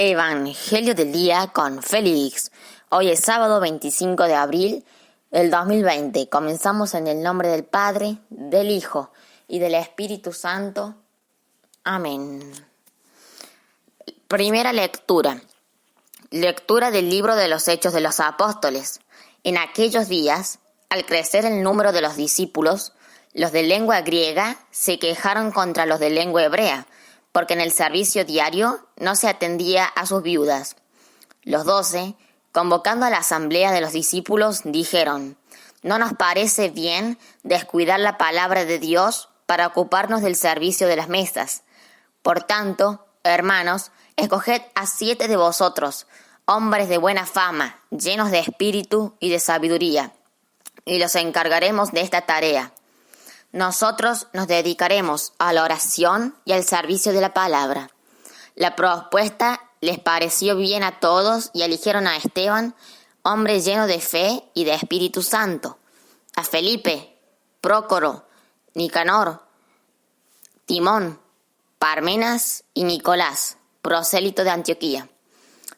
Evangelio del día con Félix. Hoy es sábado 25 de abril del 2020. Comenzamos en el nombre del Padre, del Hijo y del Espíritu Santo. Amén. Primera lectura. Lectura del libro de los Hechos de los Apóstoles. En aquellos días, al crecer el número de los discípulos, los de lengua griega se quejaron contra los de lengua hebrea, porque en el servicio diario no se atendía a sus viudas. Los 12, convocando a la asamblea de los discípulos, dijeron: «No nos parece bien descuidar la palabra de Dios para ocuparnos del servicio de las mesas. Por tanto, hermanos, escoged a 7 de vosotros, hombres de buena fama, llenos de espíritu y de sabiduría, y los encargaremos de esta tarea. Nosotros nos dedicaremos a la oración y al servicio de la palabra». La propuesta les pareció bien a todos y eligieron a Esteban, hombre lleno de fe y de Espíritu Santo, a Felipe, Prócoro, Nicanor, Timón, Parmenas y Nicolás, prosélito de Antioquía.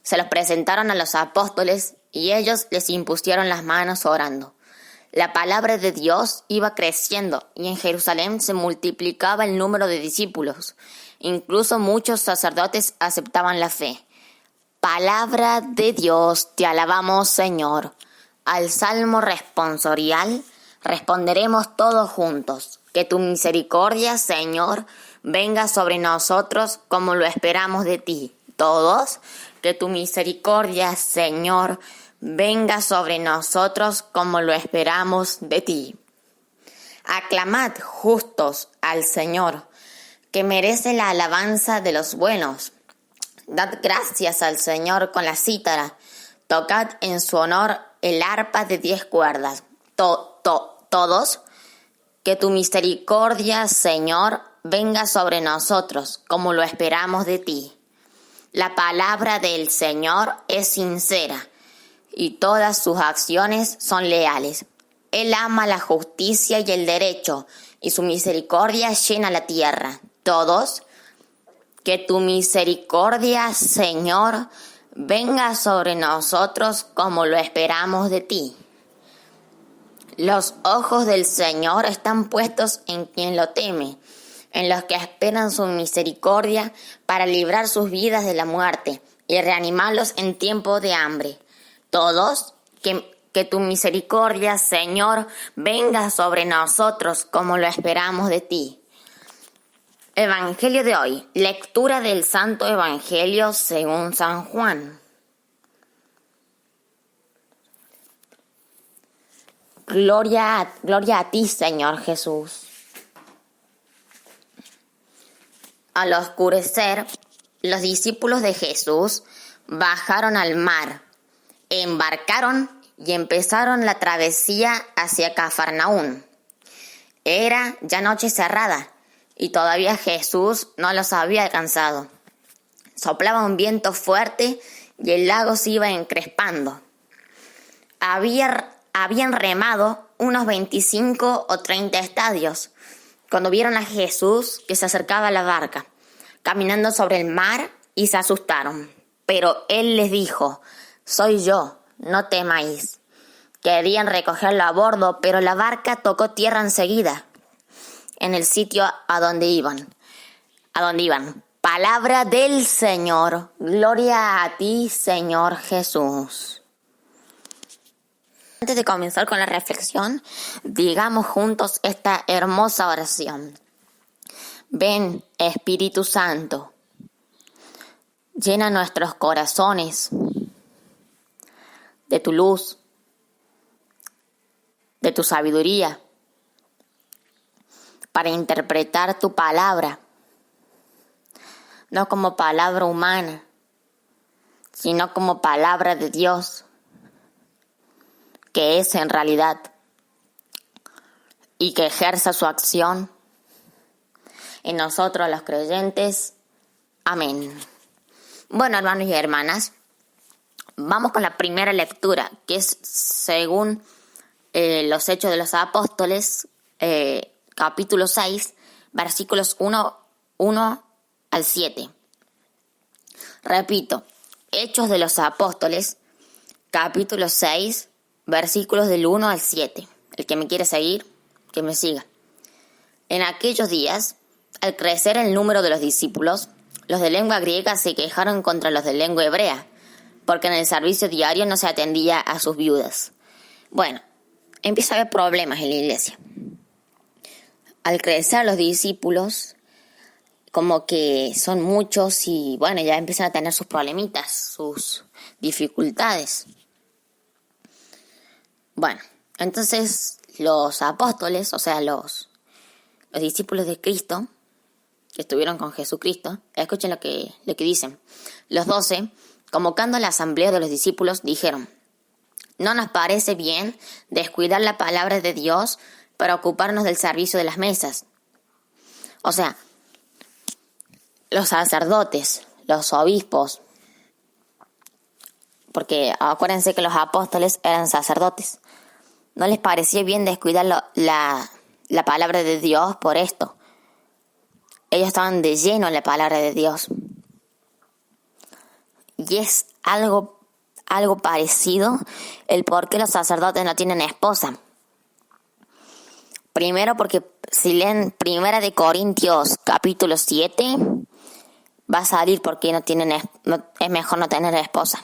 Se los presentaron a los apóstoles y ellos les impusieron las manos orando. La palabra de Dios iba creciendo y en Jerusalén se multiplicaba el número de discípulos. Incluso muchos sacerdotes aceptaban la fe. Palabra de Dios, te alabamos, Señor. Al salmo responsorial responderemos todos juntos. Que tu misericordia, Señor, venga sobre nosotros como lo esperamos de ti. Todos, que tu misericordia, Señor, venga sobre nosotros como lo esperamos de ti. Aclamad justos al Señor, que merece la alabanza de los buenos. Dad gracias al Señor con la cítara. Tocad en su honor el arpa de 10 cuerdas. Todos, que tu misericordia, Señor, venga sobre nosotros como lo esperamos de ti. La palabra del Señor es sincera y todas sus acciones son leales. Él ama la justicia y el derecho, y su misericordia llena la tierra. Todos, que tu misericordia, Señor, venga sobre nosotros como lo esperamos de ti. Los ojos del Señor están puestos en quien lo teme, en los que esperan su misericordia para librar sus vidas de la muerte y reanimarlos en tiempo de hambre. Todos, que tu misericordia, Señor, venga sobre nosotros como lo esperamos de ti. Evangelio de hoy. Lectura del Santo Evangelio según San Juan. Gloria a ti, Señor Jesús. Al oscurecer, los discípulos de Jesús bajaron al mar, embarcaron y empezaron la travesía hacia Cafarnaún. Era ya noche cerrada y todavía Jesús no los había alcanzado. Soplaba un viento fuerte y el lago se iba encrespando. Habían remado unos 25 o 30 estadios cuando vieron a Jesús que se acercaba a la barca, caminando sobre el mar, y se asustaron. Pero él les dijo: «Soy yo, no temáis». Querían recogerlo a bordo, pero la barca tocó tierra enseguida, en el sitio a donde iban. Palabra del Señor. Gloria a ti, Señor Jesús. Antes de comenzar con la reflexión, digamos juntos esta hermosa oración. Ven, Espíritu Santo, llena nuestros corazones de tu luz, de tu sabiduría, para interpretar tu palabra, no como palabra humana, sino como palabra de Dios, que es en realidad, y que ejerza su acción en nosotros los creyentes. Amén. Bueno, hermanos y hermanas, vamos con la primera lectura, que es según los Hechos de los Apóstoles, capítulo 6, versículos 1 al 7. Repito, Hechos de los Apóstoles, capítulo 6, versículos del 1 al 7. El que me quiere seguir, que me siga. En aquellos días, al crecer el número de los discípulos, los de lengua griega se quejaron contra los de lengua hebrea, porque en el servicio diario no se atendía a sus viudas. Bueno, empieza a haber problemas en la iglesia. Al crecer los discípulos, como que son muchos y bueno, ya empiezan a tener sus problemitas, sus dificultades. Bueno, entonces los apóstoles, o sea, los discípulos de Cristo, que estuvieron con Jesucristo, escuchen lo que dicen. Los 12, convocando a la asamblea de los discípulos, dijeron: no nos parece bien descuidar la palabra de Dios para ocuparnos del servicio de las mesas. O sea, los sacerdotes, los obispos, porque acuérdense que los apóstoles eran sacerdotes, no les parecía bien descuidar la palabra de Dios por esto. Ellos estaban de lleno en la palabra de Dios. Y es algo parecido el por qué los sacerdotes no tienen esposa. Primero porque si leen 1 de Corintios capítulo 7, va a salir porque es mejor no tener esposa.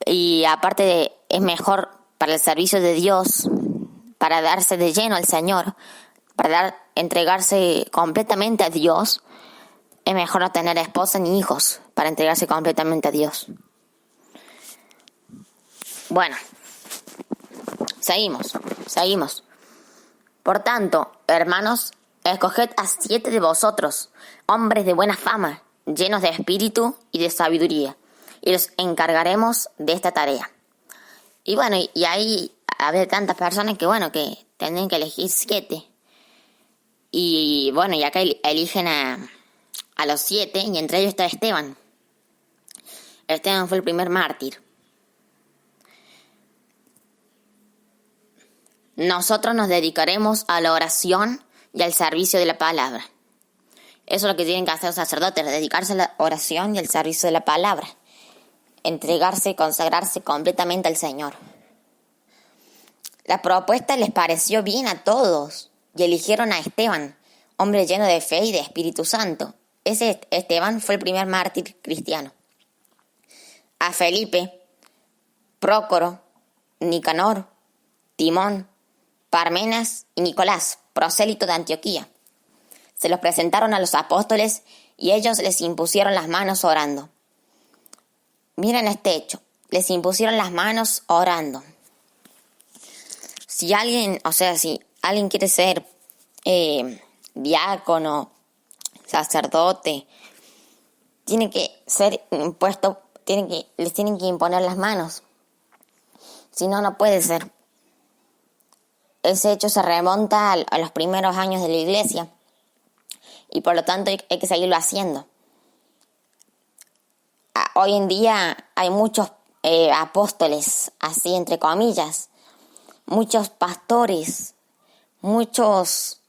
Y aparte es mejor para el servicio de Dios, para darse de lleno al Señor, para entregarse completamente a Dios, es mejor no tener esposa ni hijos para entregarse completamente a Dios. Bueno, seguimos. Por tanto, hermanos, escoged a 7 de vosotros, hombres de buena fama, llenos de espíritu y de sabiduría, y los encargaremos de esta tarea. Y bueno, y ahí había tantas personas que tenían que elegir 7. Y bueno, y acá eligen a los 7, y entre ellos está Esteban. Esteban fue el primer mártir. Nosotros nos dedicaremos a la oración y al servicio de la palabra. Eso es lo que tienen que hacer los sacerdotes, dedicarse a la oración y al servicio de la palabra. Entregarse y consagrarse completamente al Señor. La propuesta les pareció bien a todos y eligieron a Esteban, hombre lleno de fe y de Espíritu Santo. Ese Esteban fue el primer mártir cristiano. A Felipe, Prócoro, Nicanor, Timón, Parmenas y Nicolás, prosélito de Antioquía. Se los presentaron a los apóstoles y ellos les impusieron las manos orando. Miren este hecho, les impusieron las manos orando. Si alguien quiere ser diácono, sacerdote, tiene que ser impuesto, les tienen que imponer las manos. Si no, no puede ser. Ese hecho se remonta a los primeros años de la iglesia y por lo tanto hay que seguirlo haciendo. Hoy en día hay muchos apóstoles, así entre comillas, muchos pastores, muchos,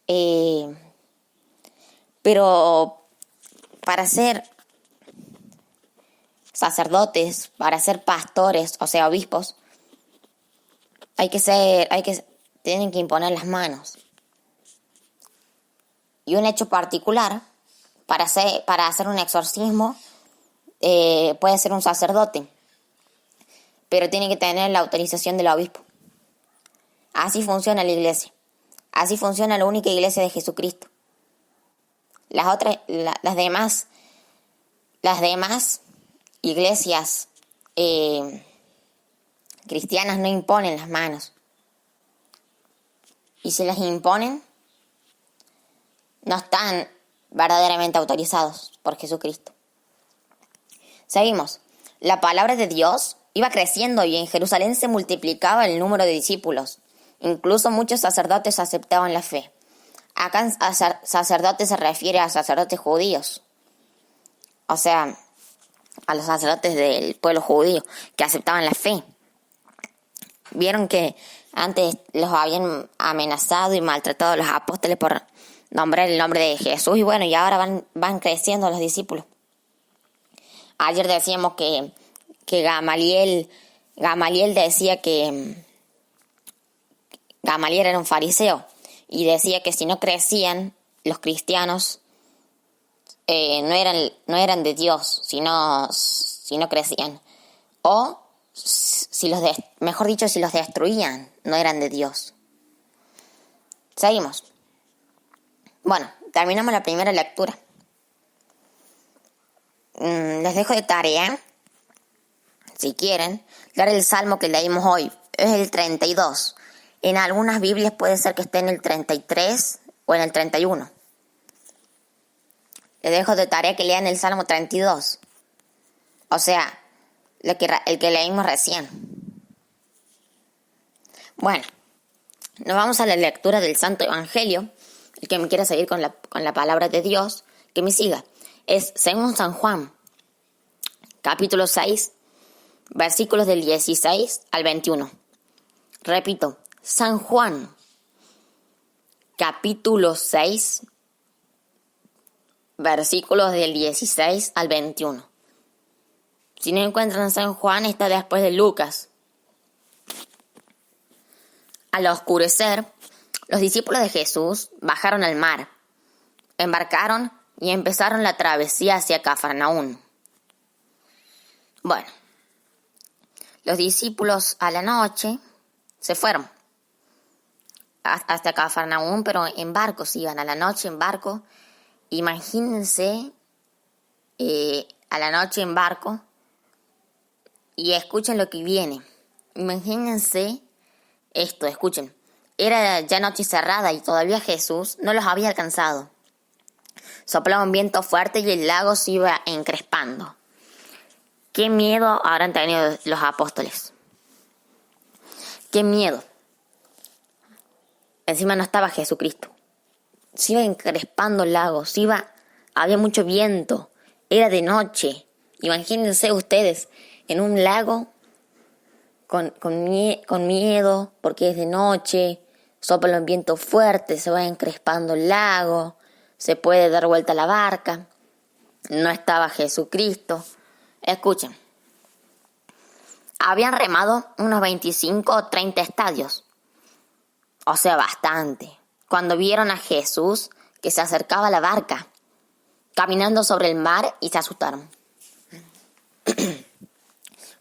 pero para ser sacerdotes, para ser pastores, o sea, obispos, tienen que imponer las manos. Y un hecho particular, para hacer un exorcismo, puede ser un sacerdote, pero tiene que tener la autorización del obispo. Así funciona la iglesia. Así funciona la única iglesia de Jesucristo. Las demás iglesias cristianas no imponen las manos. Y si las imponen, no están verdaderamente autorizados por Jesucristo. Seguimos. La palabra de Dios iba creciendo y en Jerusalén se multiplicaba el número de discípulos. Incluso muchos sacerdotes aceptaban la fe. Acá sacerdotes se refiere a sacerdotes judíos. O sea, a los sacerdotes del pueblo judío que aceptaban la fe. Vieron que antes los habían amenazado y maltratado a los apóstoles por nombrar el nombre de Jesús. Y bueno, y ahora van creciendo los discípulos. Ayer decíamos que Gamaliel decía que Gamaliel era un fariseo y decía que si no crecían los cristianos no eran de Dios si no crecían, o mejor dicho, si los destruían no eran de Dios. Seguimos. Bueno, terminamos la primera lectura. Les dejo de tarea, si quieren, leer el salmo que leímos hoy. Es el 32. En algunas Biblias puede ser que esté en el 33 o en el 31. Les dejo de tarea que lean el salmo 32. O sea, el que leímos recién. Bueno, nos vamos a la lectura del Santo Evangelio. El que me quiera seguir con la palabra de Dios, que me siga. Es según San Juan, capítulo 6, versículos del 16 al 21. Repito, San Juan, capítulo 6, versículos del 16 al 21. Si no encuentran San Juan, está después de Lucas. Al oscurecer, los discípulos de Jesús bajaron al mar, embarcaron y empezaron la travesía hacia Cafarnaún. Bueno, los discípulos a la noche se fueron hasta Cafarnaún, pero en barcos iban, a la noche en barco. Imagínense a la noche en barco y escuchen lo que viene. Imagínense esto, escuchen. Era ya noche cerrada y todavía Jesús no los había alcanzado. Soplaba un viento fuerte y el lago se iba encrespando. ¿Qué miedo habrán tenido los apóstoles? ¡Qué miedo! Encima no estaba Jesucristo. Se iba encrespando el lago, había mucho viento, era de noche. Imagínense ustedes en un lago con miedo porque es de noche, sopla un viento fuerte, se va encrespando el lago, se puede dar vuelta la barca. No estaba Jesucristo. Escuchen. Habían remado unos 25 o 30 estadios. O sea, bastante. Cuando vieron a Jesús que se acercaba a la barca, caminando sobre el mar, y se asustaron.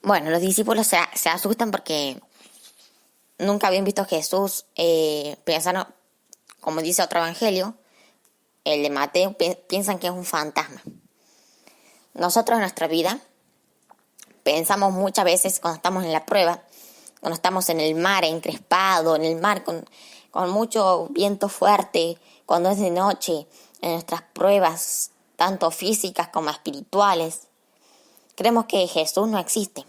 Bueno, los discípulos se asustan porque nunca habían visto a Jesús. Pensaron, como dice otro evangelio, el de Mateo, piensan que es un fantasma. Nosotros en nuestra vida pensamos muchas veces cuando estamos en la prueba, cuando estamos en el mar encrespado, en el mar con mucho viento fuerte, cuando es de noche, en nuestras pruebas, tanto físicas como espirituales, creemos que Jesús no existe,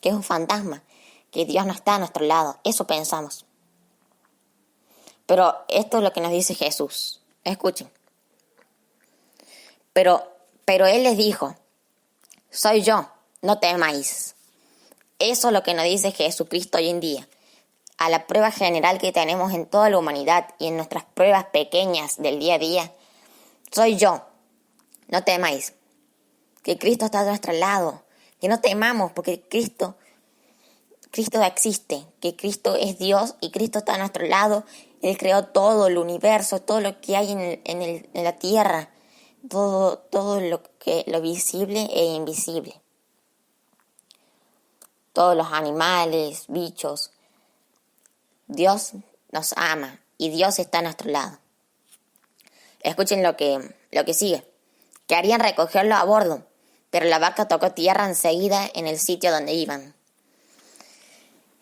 que es un fantasma, que Dios no está a nuestro lado. Eso pensamos. Pero esto es lo que nos dice Jesús. Escuchen. Pero Él les dijo, soy yo, no temáis. Eso es lo que nos dice Jesucristo hoy en día. A la prueba general que tenemos en toda la humanidad y en nuestras pruebas pequeñas del día a día, soy yo, no temáis. Que Cristo está a nuestro lado, que no temamos porque Cristo existe, que Cristo es Dios y Cristo está a nuestro lado. Él creó todo el universo, todo lo que hay en la tierra, todo lo visible e invisible. Todos los animales, bichos. Dios nos ama y Dios está a nuestro lado. Escuchen lo que sigue. Querían recogerlo a bordo, pero la barca tocó tierra enseguida en el sitio donde iban.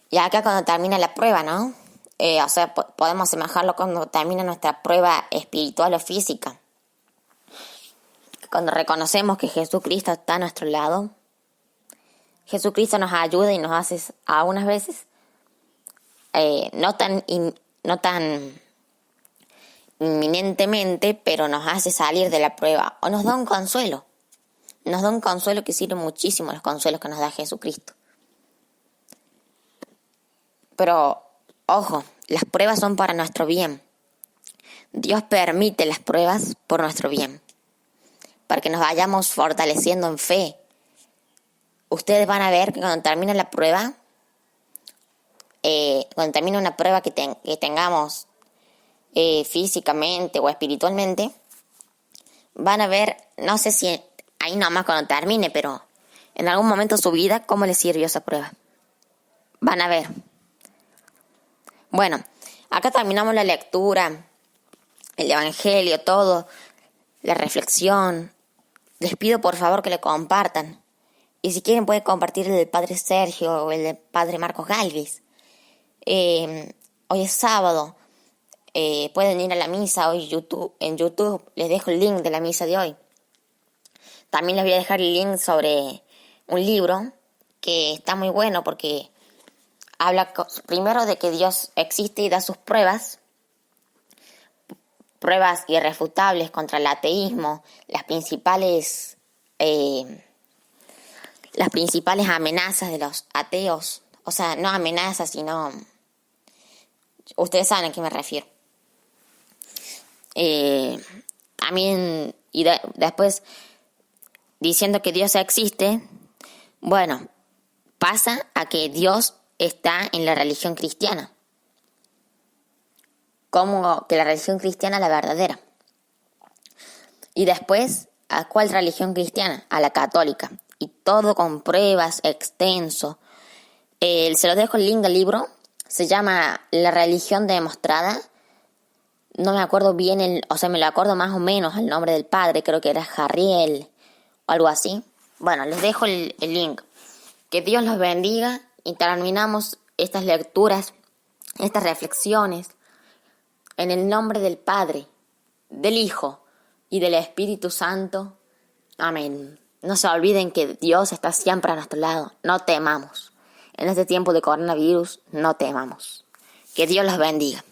Y acá cuando termina la prueba, ¿no? O sea, podemos asemejarlo cuando termina nuestra prueba espiritual o física. Cuando reconocemos que Jesucristo está a nuestro lado, Jesucristo nos ayuda y nos hace a unas veces no tan inminentemente, pero nos hace salir de la prueba o nos da un consuelo. Nos da un consuelo que sirve muchísimo, los consuelos que nos da Jesucristo. Pero, ojo, las pruebas son para nuestro bien. Dios permite las pruebas por nuestro bien, para que nos vayamos fortaleciendo en fe, ustedes van a ver que cuando termine la prueba, cuando termine una prueba que tengamos físicamente o espiritualmente, van a ver, no sé si ahí nomás cuando termine, pero en algún momento de su vida, cómo les sirvió esa prueba. Van a ver. Bueno, acá terminamos la lectura, el evangelio, todo, la reflexión. Les pido por favor que le compartan. Y si quieren pueden compartir el del padre Sergio o el del padre Marcos Galvis. Hoy es sábado. Pueden ir a la misa hoy en YouTube. Les dejo el link de la misa de hoy. También les voy a dejar el link sobre un libro que está muy bueno porque habla primero de que Dios existe y da sus pruebas irrefutables contra el ateísmo, las principales amenazas de los ateos, o sea, no amenazas, sino, ustedes saben a qué me refiero. También, después, diciendo que Dios existe, bueno, pasa a que Dios está en la religión cristiana. Como que la religión cristiana es la verdadera. Y después, ¿a cuál religión cristiana? A la católica. Y todo con pruebas, extenso. Se los dejo el link del libro. Se llama La religión demostrada. No me acuerdo bien, me lo acuerdo más o menos el nombre del padre. Creo que era Jarriel o algo así. Bueno, les dejo el link. Que Dios los bendiga y terminamos estas lecturas, estas reflexiones, en el nombre del Padre, del Hijo y del Espíritu Santo. Amén. No se olviden que Dios está siempre a nuestro lado. No temamos. En este tiempo de coronavirus, no temamos. Que Dios los bendiga.